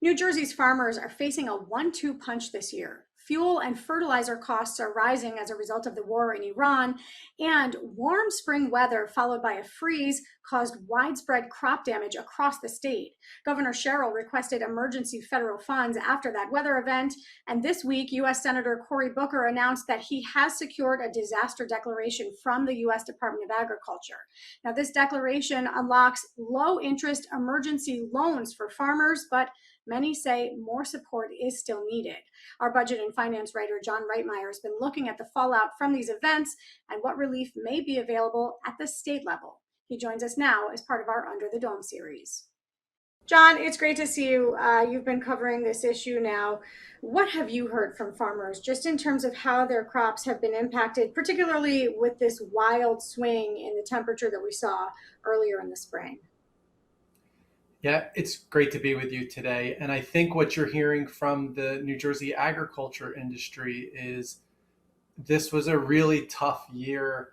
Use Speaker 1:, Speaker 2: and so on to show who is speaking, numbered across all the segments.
Speaker 1: New Jersey's farmers are facing a 1-2 punch this year. Fuel and fertilizer costs are rising as a result of the war in Iran, and warm spring weather followed by a freeze caused widespread crop damage across the state. Governor Sherrill requested emergency federal funds after that weather event, and this week, U.S. Senator Cory Booker announced that he has secured a disaster declaration from the U.S. Department of Agriculture. Now, this declaration unlocks low interest emergency loans for farmers, but many say more support is still needed. Our budget and finance writer, John Reitmeyer, has been looking at the fallout from these events and what relief may be available at the state level. He joins us now as part of our Under the Dome series. John, it's great to see you. You've been covering this issue now. What have you heard from farmers just in terms of how their crops have been impacted, particularly with this wild swing in the temperature that we saw earlier in the spring?
Speaker 2: Yeah, it's great to be with you today. And I think what you're hearing from the New Jersey agriculture industry is this was a really tough year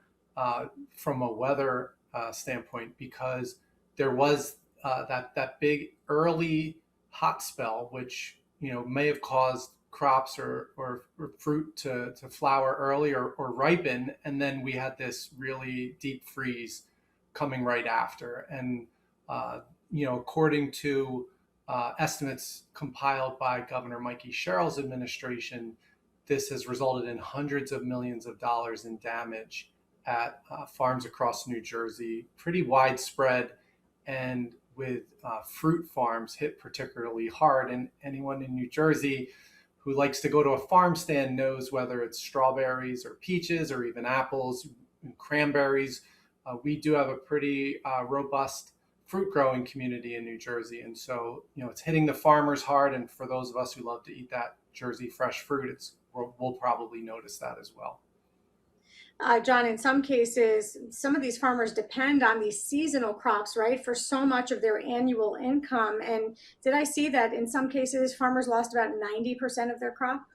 Speaker 2: from a weather standpoint because there was that big early hot spell, which may have caused crops or fruit to flower early or ripen, and then we had this really deep freeze coming right after. And according to estimates compiled by Governor Mikey Sherrill's administration, this has resulted in hundreds of millions of dollars in damage at farms across New Jersey, pretty widespread, and with fruit farms hit particularly hard. And anyone in New Jersey who likes to go to a farm stand knows whether it's strawberries or peaches or even apples and cranberries. We do have a pretty robust fruit growing community in New Jersey. And so, it's hitting the farmers hard. And for those of us who love to eat that Jersey fresh fruit, we'll probably notice that as well.
Speaker 1: John, in some cases, some of these farmers depend on these seasonal crops, right, for so much of their annual income. And did I see that in some cases, farmers lost about 90% of their crop?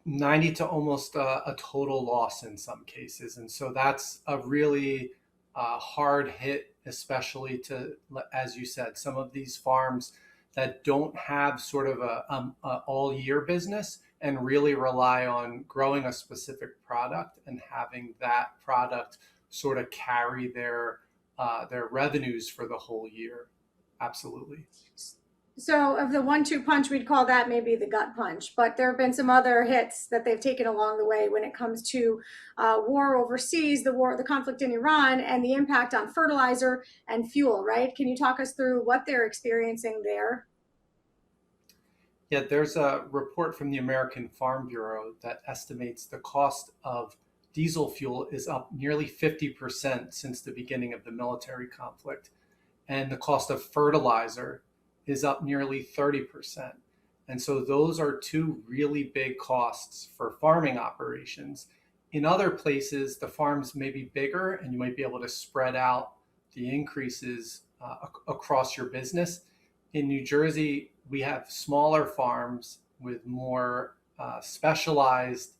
Speaker 2: 90 to almost a total loss in some cases. And so that's a really hard hit, especially to, as you said, some of these farms that don't have sort of a all year business and really rely on growing a specific product and having that product sort of carry their revenues for the whole year. Absolutely.
Speaker 1: So, of the 1-2 punch, we'd call that maybe the gut punch. But there have been some other hits that they've taken along the way when it comes to war overseas, the conflict in Iran, and the impact on fertilizer and fuel, right? Can you talk us through what they're experiencing there?
Speaker 2: Yeah, there's a report from the American Farm Bureau that estimates the cost of diesel fuel is up nearly 50% since the beginning of the military conflict. And the cost of fertilizer is up nearly 30%. And so those are two really big costs for farming operations. In other places, the farms may be bigger and you might be able to spread out the increases across your business. In New Jersey, we have smaller farms with more specialized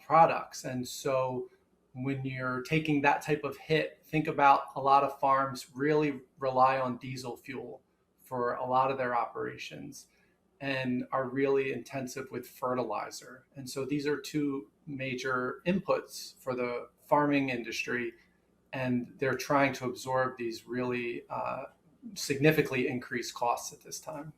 Speaker 2: products. And so when you're taking that type of hit, think about a lot of farms really rely on diesel fuel for a lot of their operations and are really intensive with fertilizer. And so these are two major inputs for the farming industry, and they're trying to absorb these really significantly increased costs at this time.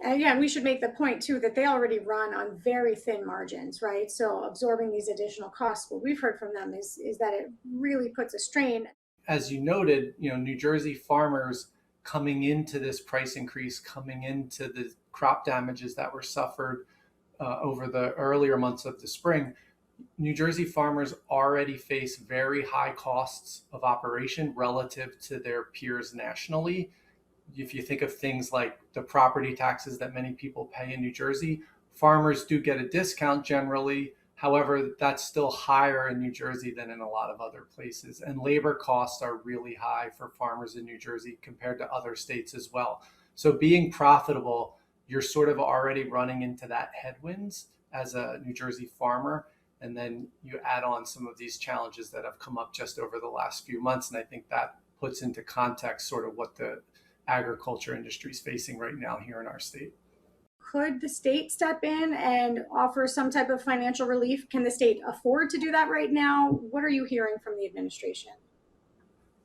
Speaker 1: Yeah, and we should make the point too that they already run on very thin margins, right? So absorbing these additional costs, what we've heard from them is that it really puts a strain.
Speaker 2: As you noted, New Jersey farmers coming into this price increase, coming into the crop damages that were suffered over the earlier months of the spring, New Jersey farmers already face very high costs of operation relative to their peers nationally. If you think of things like the property taxes that many people pay in New Jersey, farmers do get a discount generally. However, that's still higher in New Jersey than in a lot of other places. And labor costs are really high for farmers in New Jersey compared to other states as well. So being profitable, you're sort of already running into that headwinds as a New Jersey farmer. And then you add on some of these challenges that have come up just over the last few months. And I think that puts into context sort of what the agriculture industry is facing right now here in our state.
Speaker 1: Could the state step in and offer some type of financial relief? Can the state afford to do that right now? What are you hearing from the administration?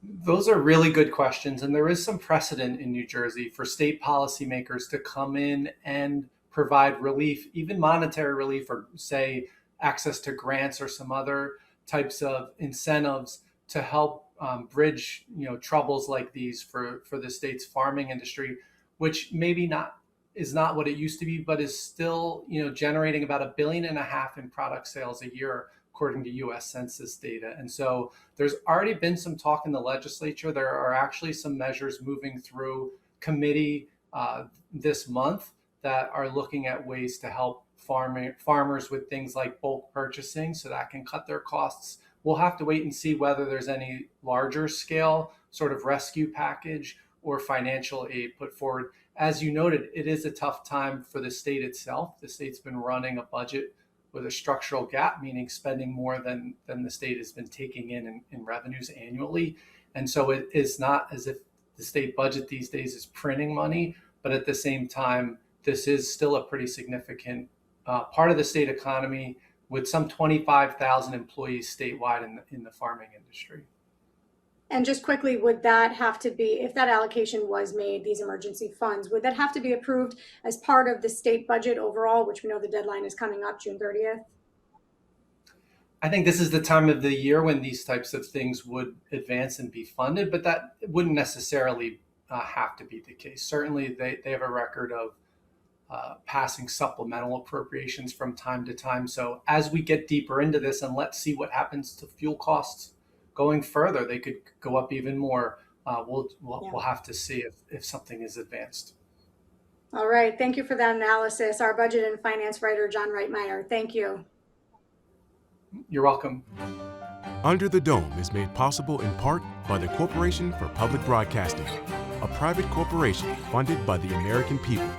Speaker 2: Those are really good questions. And there is some precedent in New Jersey for state policymakers to come in and provide relief, even monetary relief, or say access to grants or some other types of incentives to help bridge troubles like these for the state's farming industry, which maybe not is not what it used to be, but is still generating about $1.5 billion in product sales a year, according to U.S. Census data. And so there's already been some talk in the legislature. There are actually some measures moving through committee this month that are looking at ways to help farmers with things like bulk purchasing so that can cut their costs. We'll have to wait and see whether there's any larger scale sort of rescue package or financial aid put forward. As you noted, it is a tough time for the state itself. The state's been running a budget with a structural gap, meaning spending more than the state has been taking in revenues annually. And so it is not as if the state budget these days is printing money, but at the same time, this is still a pretty significant part of the state economy with some 25,000 employees statewide in the farming industry.
Speaker 1: And just quickly, would that have to be, if that allocation was made, these emergency funds, would that have to be approved as part of the state budget overall, which we know the deadline is coming up June 30th?
Speaker 2: I think this is the time of the year when these types of things would advance and be funded, but that wouldn't necessarily have to be the case. Certainly, they have a record of passing supplemental appropriations from time to time. So as we get deeper into this, and let's see what happens to fuel costs going further, they could go up even more. We'll have to see if something is advanced.
Speaker 1: All right. Thank you for that analysis. Our budget and finance writer, John Reitmeyer. Thank you.
Speaker 2: You're welcome.
Speaker 3: Under the Dome is made possible in part by the Corporation for Public Broadcasting, a private corporation funded by the American people.